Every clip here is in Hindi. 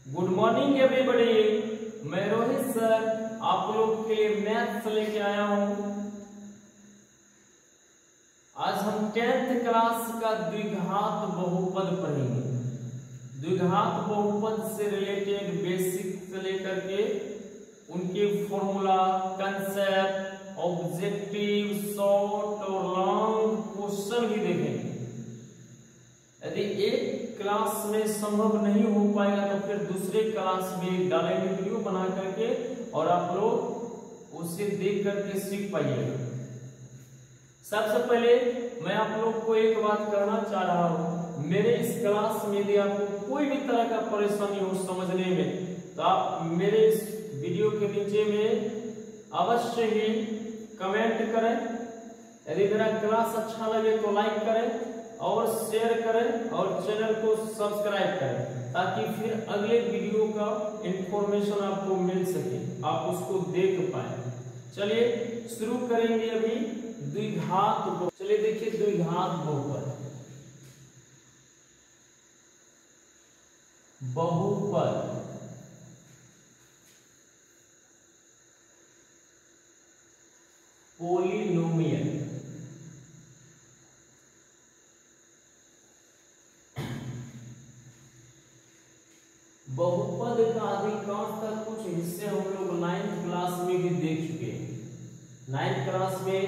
Good morning everybody. मैं रोहित सर आप लोग के लिए मैथ्स लेके आया हूं। आज हम 10th क्लास का द्विघात बहुपद पढ़ेंगे। द्विघात बहुपद से रिलेटेड बेसिक से लेकर के उनके फॉर्मूला, कंसेप्ट, ऑब्जेक्टिव, शॉर्ट और लॉन्ग क्वेश्चन भी देखेंगे। यदि एक क्लास में संभव नहीं हो पाएगा तो फिर दूसरे क्लास में डालेंगे वीडियो बना करके और आप लोग उसे देख करके सीख पाइएगा। सबसे पहले मैं आप लोग को एक बात कहना चाह रहा हूं, मेरे इस क्लास में यदि आपको कोई भी तरह का परेशानी हो समझने में तो आप मेरे इस वीडियो के नीचे में अवश्य ही कमेंट करें। यदि मेरा क्लास अच्छा लगे तो लाइक करें और शेयर करें और चैनल को सब्सक्राइब करें ताकि फिर अगले वीडियो का इंफॉर्मेशन आपको मिल सके, आप उसको देख पाए। चलिए शुरू करेंगे अभी द्विघात बहुपद। चलिए देखिए द्विघात बहुपद। बहुपद पॉलिनोमियल बहुपद का अधिकांश तक कुछ हिस्से हम लोग 9th क्लास में भी देख चुके हैं। 9th क्लास में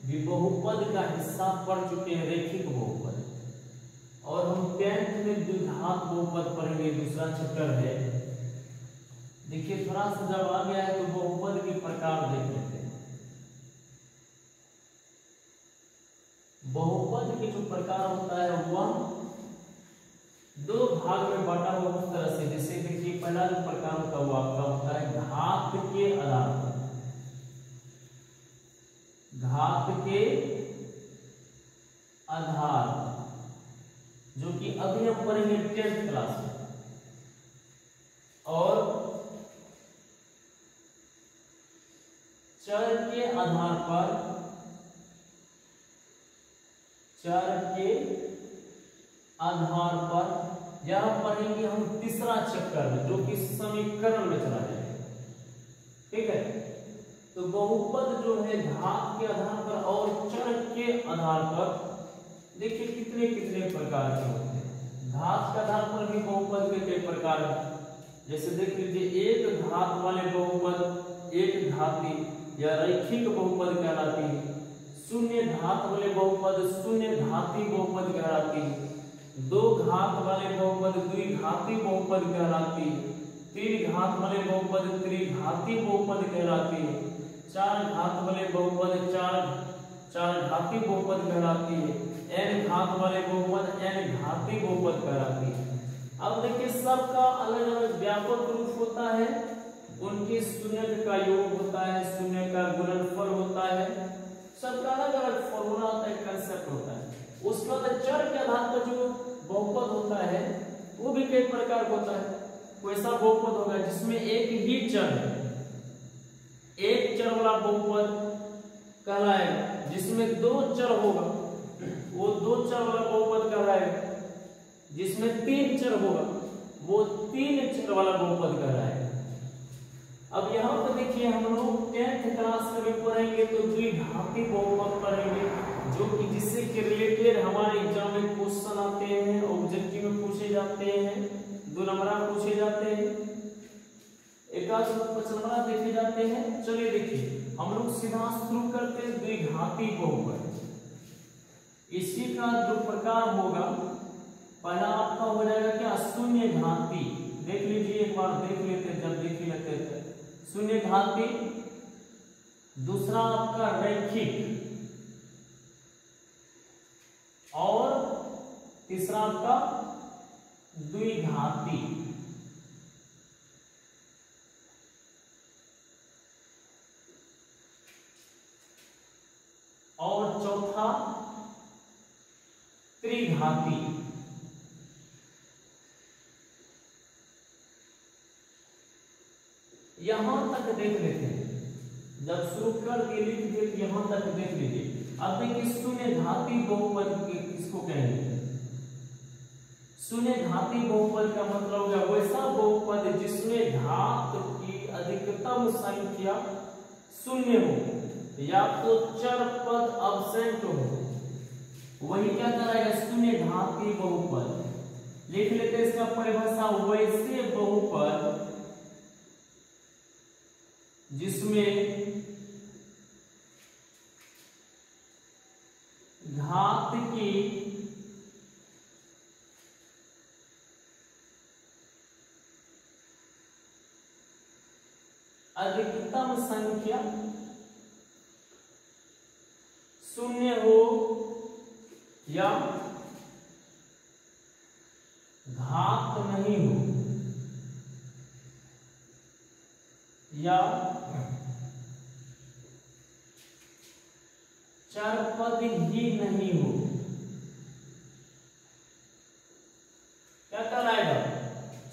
भी बहुपद का हिस्सा पढ़ चुके हैं, रैखिक बहुपद। और हम 10th में द्विघात बहुपद पढ़ेंगे, दूसरा चैप्टर है। देखिए थोड़ा सा जब आ गया है तो बहुपद के प्रकार देख लेते हैं। बहुपद के जो प्रकार होता है वह दो भाग में बांटा हुआ उस तरह से, जैसे देखिए पहला जो प्रकार होता है वो आपका होता है घात के आधार पर। घात के आधार जो कि अभी हम पढ़ेंगे 10th क्लास में। और चर के आधार पर, चर के आधार पर यह पढ़ेंगे हम तीसरा चैप्टर में, जो कि समीकरण में चला जाएगा। ठीक है, तो बहुपद जो है घात के आधार पर और चर के आधार पर देखिए कितने कितने प्रकार के होते हैं। घात के आधार पर भी बहुपद के कई प्रकार हैं। जैसे देख लीजिए एक घात वाले बहुपद एक घाती या रैखिक बहुपद कहलाती है। शून्य घात वाले बहुपद शून्य घाती बहुपद कहलाती है। दो घात वाले बहुपद द्विघाती बहुपद कहलाती है। तीन घात वाले बहुपद त्रिघाती बहुपद कहलाती है। चार घात वाले बहुपद चार घाती बहुपद कहलाती है। n घात वाले बहुपद n घाती बहुपद कहलाती है। अब देखिए सबका अलग अलग व्यापक रूप होता है, उनके शून्य का योग होता है, शून्य का गुणनफल होता है, सबका अलग अलग फॉर्मूला होता है, कंसेप्ट होता है। उसके बाद चर के आधार पर जो बहुपद होता है वो भी कई प्रकार का होता है। कोई ऐसा बहुपद होगा जिसमें एक ही चर है, एक चर वाला बहुपद कहलाएगा। जिसमें दो चर होगा वो दो चर वाला बहुपद कहलाएगा। जिसमें तीन चर होगा वो तीन चर वाला बहुपद कहलाएगा। अब यहाँ पर देखिए हम लोग 10th क्लास में भी पढ़ेंगे तो द्विघाती बहुपद पढ़ेंगे, जो कि जिससे के रिलेटेड हमारे एग्जाम में क्वेश्चन आते हैं, ऑब्जेक्टिव में पूछे जाते हैं, 2 नंबर पूछे जाते हैं, 1 नंबर देखे जाते हैं। चलिए देखिए हम लोग सीधा शुरू करते हैं द्विघाती बहुपद। इसी का जो प्रकार होगा पहला आपका हो जाएगा क्या, शून्य घाती। देख लीजिए एक बार देख लेते हैं, जब देख लेते हैं शून्य घाती। दूसरा आपका रैखिक और तीसरा आपका द्विघाती। और चौथा त्रिघाती। यहां तक देख लेते हैं, जब शुरू कर दिए लिख दिए यहां तक देख लीजिए। अब देखिए शून्य घाती बहुपद किसको कहेंगे। शून्य घाती बहुपद का मतलब है वैसा बहुपद संख्या शून्य हो या तो चर पद अब्सेंट हो, वही क्या कराएगा, शून्य घातीय बहुपद। लिख लेते हैं इसका परिभाषा, वैसे बहुपद जिसमें घात की अधिकतम संख्या शून्य हो या घात नहीं हो या चर पद ही नहीं हो, क्या कराएगा,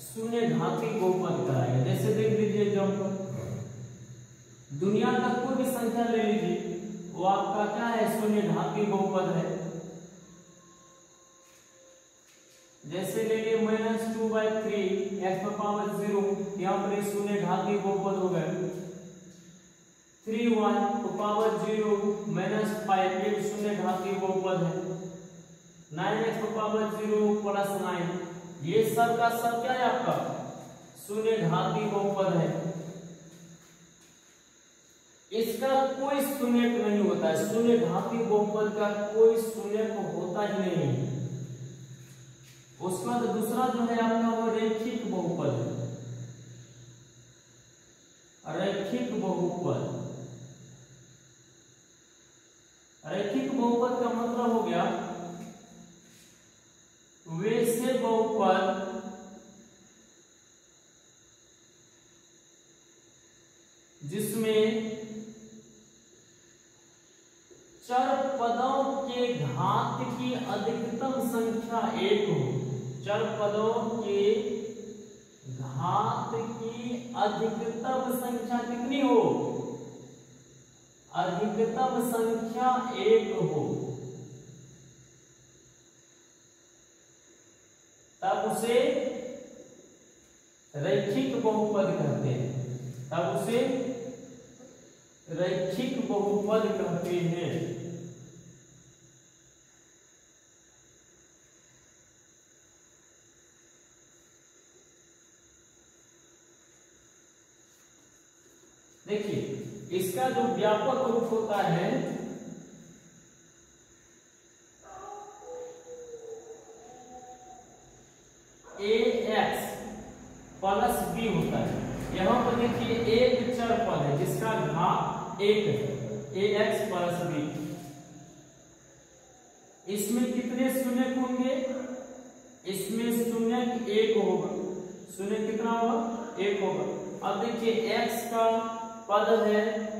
शून्य घातीय बहुपद कराएगा। जैसे देख लीजिए, जब दुनिया का कोई भी संख्या ले लीजिए, वो आपका क्या है, शून्य घातीय बहुपद है। जैसे ले लिए -2/3 x⁻0, यहाँ पर शून्य घातीय बहुपद हो गए। 3y -5, ये शून्य घातीय बहुपद है। 9x⁻0 + 9, ये सब का सब क्या है आपका, शून्य घातीय बहुपद है। इसका कोई शून्य नहीं होता है, शून्य घातीय बहुपद का कोई शून्य होता ही नहीं। उसके बाद दूसरा जो है आपका वो रैखिक बहुपद है। रैखिक बहुपद, रैखिक बहुपद का मतलब हो गया वैसे बहुपद जिसमें चर पदों के घात की अधिकतम संख्या 1 हो। चर पदों के घात की अधिकतम संख्या कितनी हो, अधिकतम संख्या 1 हो, तब उसे रैखिक बहुपद कहते हैं। तब उसे रैखिक बहुपद कहते हैं। देखिए, इसका जो व्यापक रूप होता है ax + b होता है। यहां पर देखिए एक चर पद है जिसका घात 1 है, ax + b। इसमें कितने शून्य होंगे, इसमें शून्य 1 होगा। शून्य कितना होगा, 1 होगा। अब देखिए x का पद है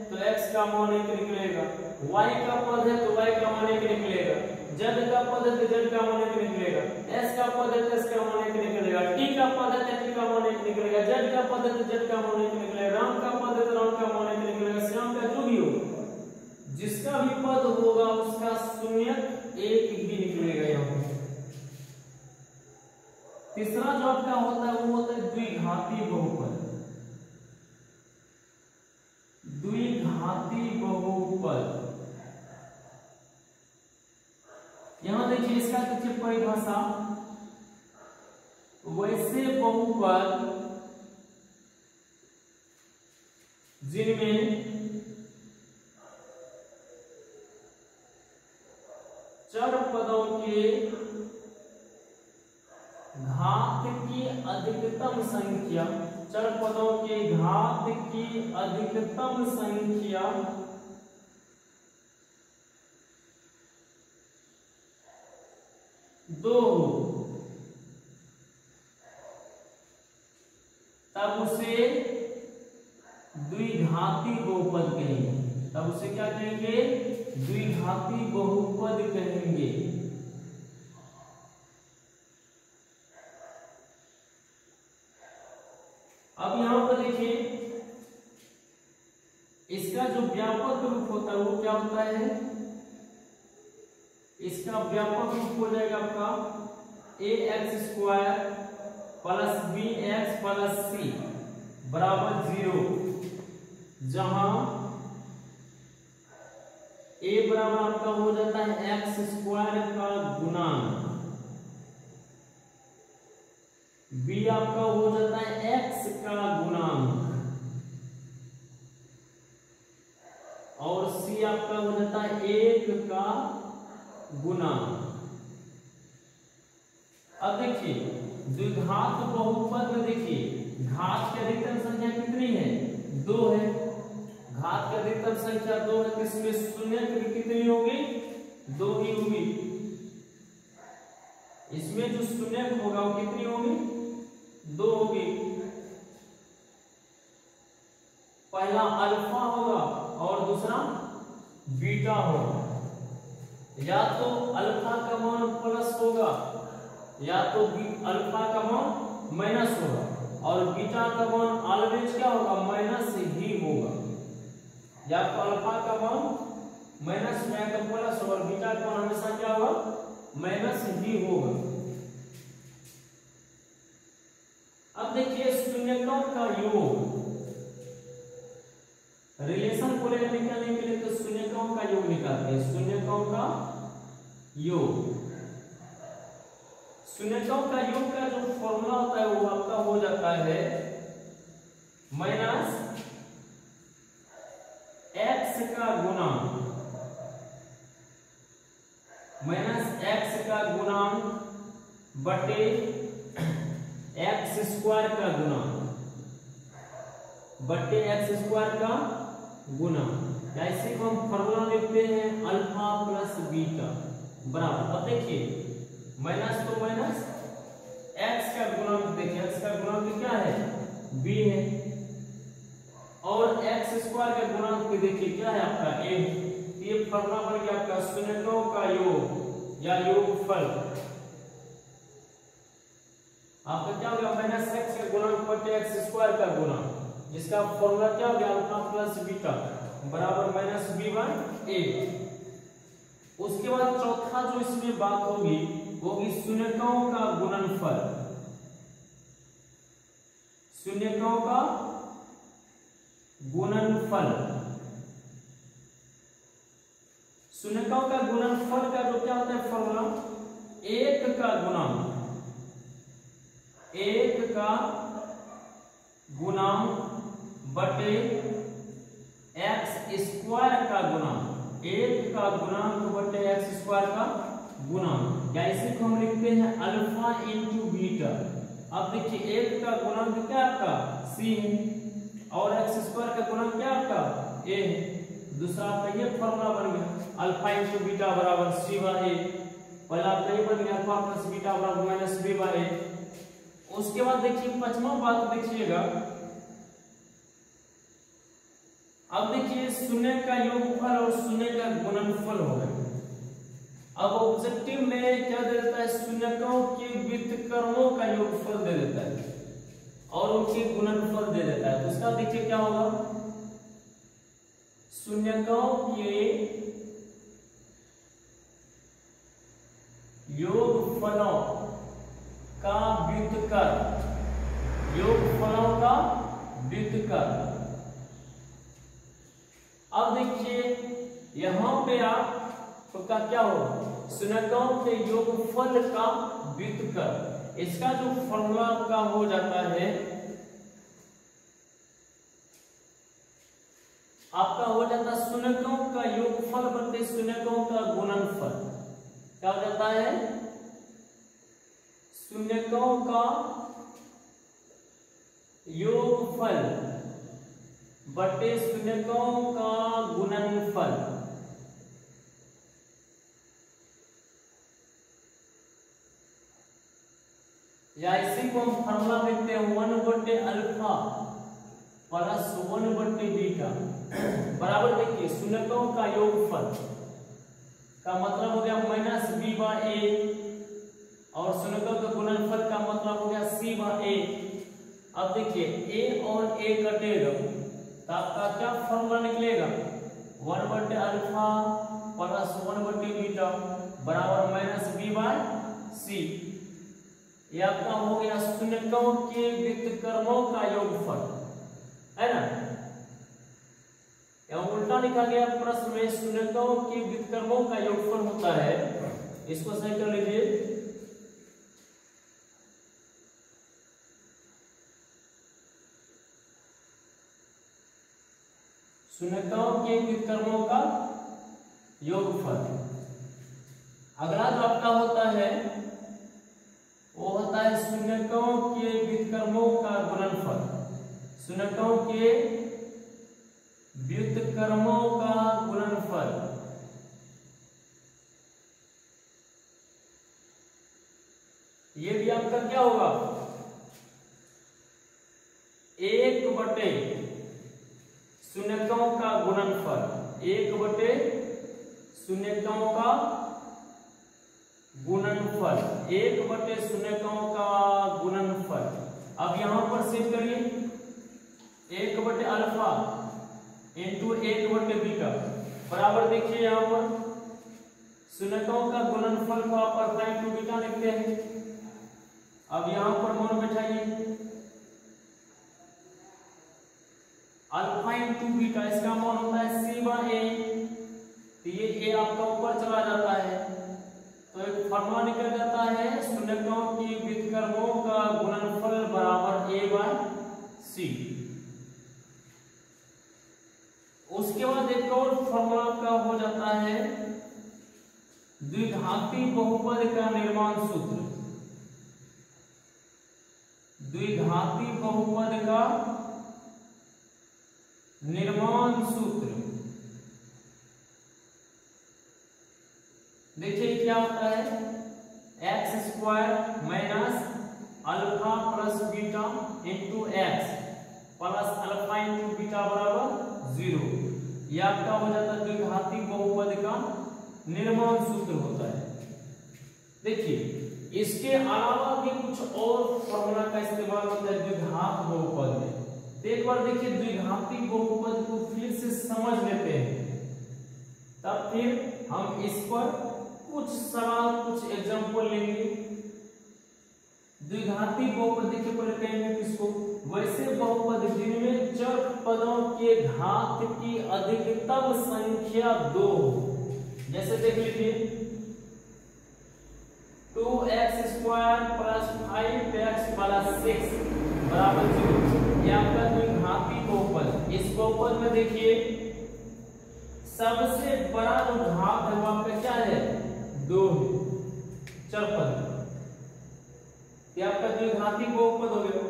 तो x का मान 1 निकलेगा, y का पद है तो y का मान 1 निकलेगा, z का पद है तो z का मान 1 निकलेगा, s का पद है तो s का मान 1 निकलेगा, t का पद है तो t का मान 1 निकलेगा, z का पद है तो z का मान 1 निकलेगा, राम का पद है तो राम का मान 1 निकलेगा, श्याम का जो भी होगा, जिसका भी पद होगा उसका शून्य 1 ही निकलेगा। यहाँ तीसरा जो आपका होता है वो होता है द्विघाती बहुपद। द्विघाती बहुपद, यहां देखिए इसका देखिए परिभाषा, वैसे बहुपद जिनमें चर पदों के घात की अधिकतम संख्या, चर पदों के घात की अधिकतम संख्या 2 हो, तब उसे द्विघाती बहुपद कहेंगे। तब उसे क्या कहेंगे, द्विघाती बहुपद कहेंगे। अब यहां पर देखिए इसका जो व्यापक रूप होता है वो क्या होता है, इसका व्यापक रूप हो जाएगा आपका ax² + bx + c = 0। जहां a बराबर आपका हो जाता है एक्स स्क्वायर का गुणांक, b आपका हो जाता है x का गुणांक, और c आपका हो जाता है 1 का गुणांक। अब देखिए द्विघात बहुपद में देखिए घात की अधिकतम संख्या कितनी है? 2 है। घात की अधिकतम संख्या 2 है, इसमें शून्य की कितनी होगी? 2 ही होगी। इसमें जो शून्य होगा वो कितनी होगी? 2 होगी। पहला अल्फा होगा और दूसरा बीटा होगा। या तो अल्फा का मान प्लस होगा या तो अल्फा का मान माइनस होगा, और बीटा का मान ऑलवेज क्या होगा? माइनस ही होगा। या तो अल्फा का मान माइनस या तो प्लस होगा, और बीटा का मान हमेशा क्या होगा? माइनस ही होगा। अब देखिए शून्यकों का योग, रिलेशन को निकालने के लिए तो शून्यकों का योग निकालते हैं। शून्यकों का योग, शून्यकों का योग का जो फॉर्मूला होता है वो आपका हो जाता है माइनस एक्स का गुणांक, माइनस एक्स का गुणांक बटे एक्स स्क्वायर का गुणांक, बटे एक्स स्क्वायर का गुणांक। ऐसे को हम फॉर्मूला लिखते हैं अल्फा प्लस बीटा बराबर। अब देखिए माइनस तो माइनस एक्स का गुणांक, देखिए एक्स का गुणांक क्या है? b है, और एक्स स्क्वायर का गुणांक देखिए क्या है आपका? a। ये फॉर्मूला बन गया आपका शून्यकों का योग या योगफल। आपका क्या होगा? माइनस एक्स का गुणांक बटे एक्स स्क्वायर का गुणांक, जिसका फॉर्मूला क्या हो गया? अल्फा प्लस बीटा बराबर माइनस b बाय a। उसके बाद चौथा जो इसमें बात होगी वो होगी शून्यकों का गुणनफल। शून्यकों का गुणनफल, शून्यकों का गुणनफल का जो क्या होता है फॉर्मूला? 1 का गुणांक, 1 का गुणांक बटे एक्स स्क्वायर का गुणांक, 1 का गुणांक बटे एक्स स्क्वायर का गुणांक। या इसी को हम लिखते हैं अल्फा इंटू बीटा। अब देखिए 1 का गुणांक क्या आपका? c है, और एक्स स्क्वायर का गुणांक क्या आपका? a है। दूसरा आपका ये फॉर्मूला बन गया अल्फा इंटू बीटा बराबर c बाय a। पहला आपका ये बन गया अल्फा प्लस बीटा बराबर माइनस b बाय a। उसके बाद देखिए पांचवा बात देखिएगा। अब देखिए शून्य का योगफल और शून्य का गुणनफल हो गया। अब ऑब्जेक्टिव में क्या दे देता है? शून्यकों के व्युत्क्रमों का योगफल दे देता है और उनके गुणनफल दे देता है। तो इसका देखिए क्या होगा? शून्यकों के योगफलों का व्युत्क्रम, योगफलों का व्युत्क्रम। अब देखिए यहां पे आप तो क्या होगा? शून्यकों के योगफल का व्युत्क्रम। इसका जो फॉर्मूला आपका हो जाता है आपका हो जाता है शून्यकों का योगफल बटे शून्यकों का गुणनफल। क्या हो जाता है? शून्यकों का योगफल बटे शून्यकों का गुणनफल। या इसी को हम फॉर्मूला लिखते हैं 1 बटे अल्फा प्लस 1 बटे बीटा बराबर। देखिए शून्यकों का योगफल का मतलब हो गया माइनस बी बाय ए, और शून्यकों का गुणनफल का मतलब हो गया सी बाय ए। अब देखिए ए और ए कटेगा तो आपका क्या फॉर्मूला निकलेगा? 1 बटे अल्फा प्लस 1 बटे बीटा बराबर माइनस बी बाय सी। ये आपका हो गया शून्यकों के व्युत्क्रमों का योगफल, है ना? उल्टा लिखा गया प्रश्न में शून्यकों के व्युत्क्रमों का योगफल होता है, इसको सही कर लीजिए। शून्यकों के व्युत्क्रमों का योगफल। अगला जो आपका होता है वो होता है शून्यकों के व्युत्क्रमों का गुणनफल। शून्यकों के व्युत्क्रमों का गुणनफल। ये भी आपका क्या होगा, 1/, शून्यकों का गुणनफल, 1/, शून्यकों का गुणनफल, 1/, शून्यकों का गुणनफल। अब यहां पर सेट करिए 1/, अल्फा इंटू 1/, बीटा बराबर, देखिए यहां पर शून्यकों का गुणनफल को आप अल्फा इंटू बीटा लिखते हैं। अब यहां पर मान बैठाइए अल्फा इंटू बीटा, इसका मान होता है c/a, तो ये a आपका ऊपर चला जाता है, तो एक फॉर्मूला निकल जाता है शून्यकों की व्युत्क्रमों का गुणनफल बराबर a/c। उसके बाद एक और फॉर्मूला का हो जाता है द्विघाती बहुपद का निर्माण सूत्र। द्विघाती बहुपद का निर्माण सूत्र देखिए क्या होता है, x² minus alpha plus beta into x plus alpha into beta बराबर 0। यह आपका हो जाता है द्विघाती बहुपद का निर्माण सूत्र होता है। देखिए इसके अलावा भी कुछ और फॉर्मूला का इस्तेमाल होता है द्विघात बहुपद में। तो एक बार देखिए द्विघाती बहुपद को फिर से समझ लेते हैं, तब फिर हम इस पर कुछ सवाल कुछ एग्जांपल लेंगे। द्विघाती बहुपद देखिए पहले कहेंगे किसको, वैसे बहुपद जिनमें चर पदों के घात की अधिकतम संख्या 2। जैसे देख लीजिए 2x² प्लस 5x प्लस 6 बराबर 0। ये आपका द्विघाती बहुपद। इस बहुपद में देखिए सबसे बड़ा जो घात है वो आपका क्या है, 2 चर पद। ये आपका द्विघाती बहुपद हो गया।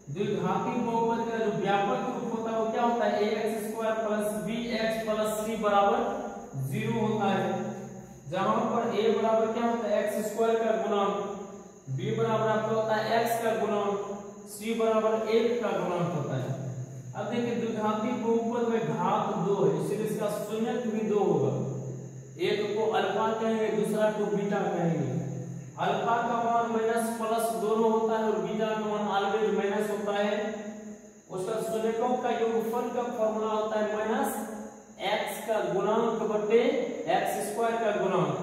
द्विघाती बहुपद का जो व्यापक रूप होता है वो क्या होता है, ax² plus bx plus c बराबर 0 होता है। जहां पर a बराबर क्या होता है, x² का गुणन, b बराबर आपका होता है x का गुणन, c बराबर 1 का गुणन होता है। अब देखिए द्विघाती बहुपद में घात 2 है, इसलिए इसका शून्यक भी 2 होगा। एक को अल्फा कहेंगे, दूसरा को बीटा कहेंगे। अल्फा का मान माइनस प्लस दोनों होता है और बीटा का मान ऑलवेज माइनस होता है। उसका शून्यकों का योगफल का फॉर्मूला होता है माइनस x का गुणांक बटे x² का गुणांक।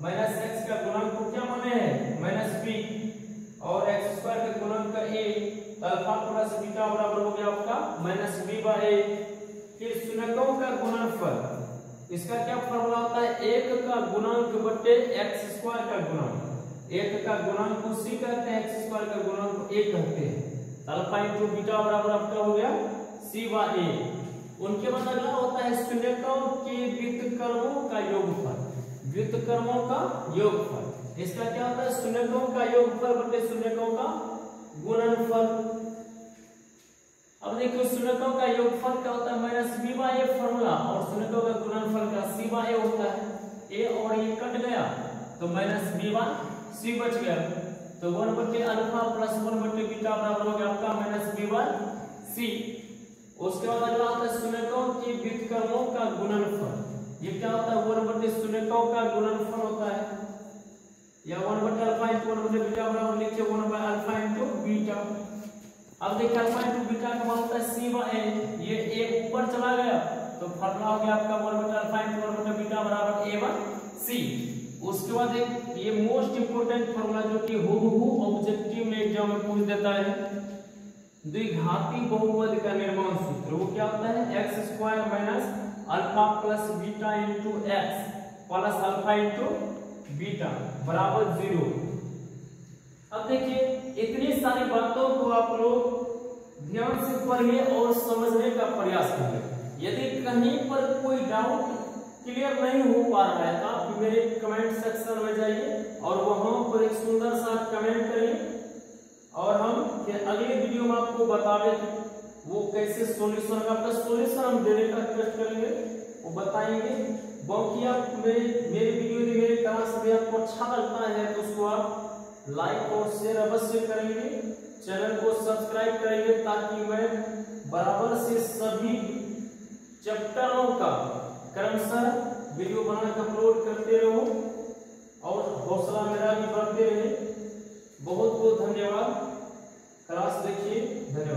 माइनस x का गुणांक को क्या माने हैं, माइनस b, और x² का गुणांक का a, तो अल्फा प्लस बीटा बराबर हो गया आपका माइनस b/a। फिर शून्यकों का गुणनफल, इसका क्या फॉर्मूला होता है, 1 का गुणांक बटे x² का गुणांक। 1 का गुणांक को c कहते हैं, x² का गुणांक को a कहते हैं। अल्फा इंटू बीटा बराबर आपका हो गया c/a। उनके बाद अगला होता है शून्यकों के व्युत्क्रमों का योगफल। व्युत्क्रमों का योगफल, इसका क्या होता है, शून्यकों का योगफल बटे शून्यकों का गुणनफल। अब देखिए शून्यकों का योगफल क्या होता है, माइनस b/a फॉर्मूला, और शून्यकों का गुणनफल का c/a होता है। a और ये कट गया तो माइनस b/c बच गया, तो 1/, अल्फा प्लस 1/, बीटा बराबर हो गया आपका माइनस b/c। उसके बाद अगला होता है शून्यकों के व्युत्क्रमों का गुणनफल। ये क्या होता है, 1/, शून्यकों का गुणनफल होता है, या 1/, अल्फा इंटू 1/, बीटा बराबर लिखिए 1/, अल्फा इंटू बीटा। अब देखिए अल्फा इंटू बीटा का मान होता है c/a। ये a ऊपर चला गया तो फॉर्मूला हो गया आपका 1/, अल्फा इंटू 1/, बीटा बराबर a/c। उसके बाद एक ये मोस्ट इंपोर्टेंट फॉर्मूला जो कि हूबहू ऑब्जेक्टिव में एग्जाम में पूछ देता है, द्विघाती बहुपद का निर्माण सूत्र। वो क्या होता है, x² minus alpha plus beta into x plus alpha into beta बराबर 0। अब देखिए इतनी सारी बातों को आप लोग ध्यान से पढ़िए और समझने का प्रयास करिए। यदि कहीं पर कोई डाउट क्लियर नहीं हो पा रहा है तो आप मेरे कमेंट सेक्शन में जाइए और वहां पर एक सुंदर सा कमेंट करिए और हम फिर अगले वीडियो में आपको बतावे कि वो कैसे सॉल्यूशन आपका सॉल्यूशन हम देने का कोशिश करेंगे, वो बताएंगे। बाकी आप मेरे वीडियो यदि मेरे क्लास में आपको अच्छा लगता है तो उसको आप लाइक और शेयर अवश्य करेंगे, चैनल को सब्सक्राइब करेंगे ताकि मैं बराबर से सभी चैप्टरों का क्रमशः वीडियो बनाकर अपलोड करते रहूं और हौसला मेरा भी बढ़ते रहे। बहुत बहुत धन्यवाद। क्लास देखिए, धन्यवाद।